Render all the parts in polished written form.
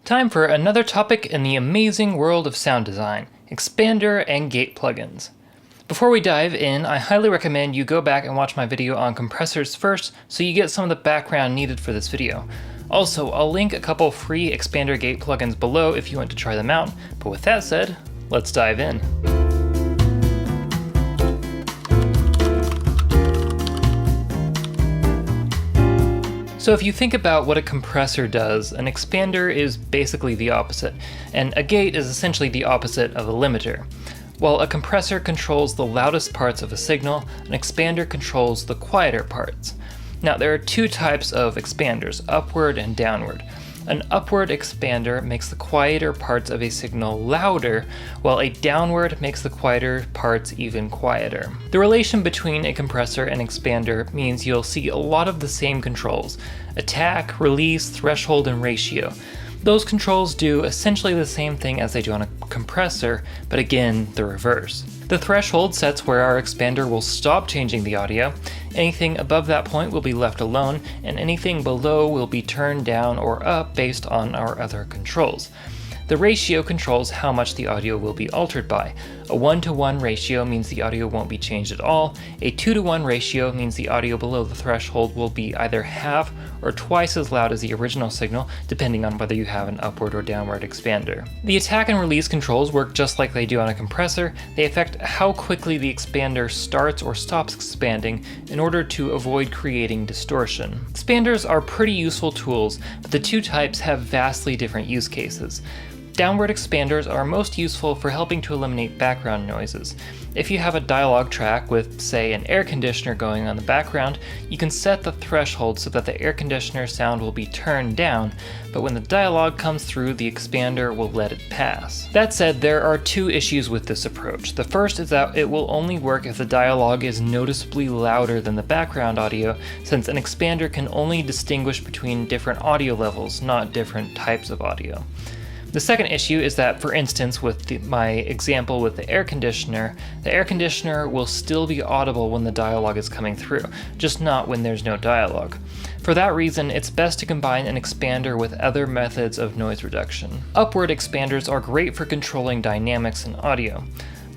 Time for another topic in the amazing world of sound design, expander and gate plugins. Before we dive in, I highly recommend you go back and watch my video on compressors first so you get some of the background needed for this video. Also, I'll link a couple free expander gate plugins below if you want to try them out, but with that said, let's dive in. So if you think about what a compressor does, an expander is basically the opposite, and a gate is essentially the opposite of a limiter. While a compressor controls the loudest parts of a signal, an expander controls the quieter parts. Now there are two types of expanders, upward and downward. An upward expander makes the quieter parts of a signal louder, while a downward makes the quieter parts even quieter. The relation between a compressor and expander means you'll see a lot of the same controls: attack, release, threshold, and ratio. Those controls do essentially the same thing as they do on a compressor, but again, the reverse. The threshold sets where our expander will stop changing the audio. Anything above that point will be left alone, and anything below will be turned down or up based on our other controls. The ratio controls how much the audio will be altered by. A 1-to-1 ratio means the audio won't be changed at all. A 2-to-1 ratio means the audio below the threshold will be either half or twice as loud as the original signal, depending on whether you have an upward or downward expander. The attack and release controls work just like they do on a compressor. They affect how quickly the expander starts or stops expanding in order to avoid creating distortion. Expanders are pretty useful tools, but the two types have vastly different use cases. Downward expanders are most useful for helping to eliminate background noises. If you have a dialogue track with, say, an air conditioner going on the background, you can set the threshold so that the air conditioner sound will be turned down, but when the dialogue comes through, the expander will let it pass. That said, there are two issues with this approach. The first is that it will only work if the dialogue is noticeably louder than the background audio, since an expander can only distinguish between different audio levels, not different types of audio. The second issue is that, for instance, with my example with the air conditioner will still be audible when the dialogue is coming through, just not when there's no dialogue. For that reason, it's best to combine an expander with other methods of noise reduction. Upward expanders are great for controlling dynamics in audio.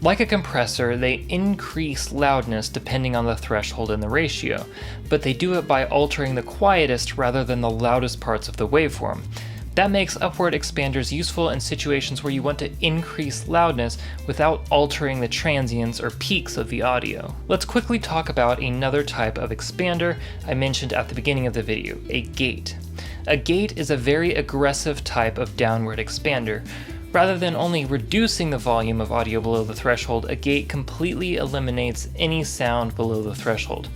Like a compressor, they increase loudness depending on the threshold and the ratio, but they do it by altering the quietest rather than the loudest parts of the waveform. That makes upward expanders useful in situations where you want to increase loudness without altering the transients or peaks of the audio. Let's quickly talk about another type of expander I mentioned at the beginning of the video, a gate. A gate is a very aggressive type of downward expander. Rather than only reducing the volume of audio below the threshold, a gate completely eliminates any sound below the threshold.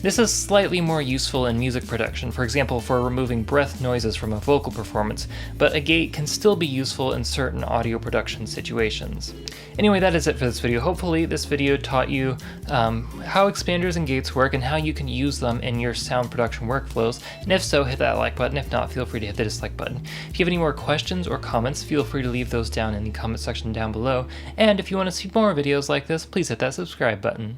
This is slightly more useful in music production, for example for removing breath noises from a vocal performance, but a gate can still be useful in certain audio production situations. Anyway, that is it for this video. Hopefully this video taught you how expanders and gates work and how you can use them in your sound production workflows, and if so, hit that like button. If not, feel free to hit the dislike button. If you have any more questions or comments, feel free to leave those down in the comment section down below, and if you want to see more videos like this, please hit that subscribe button.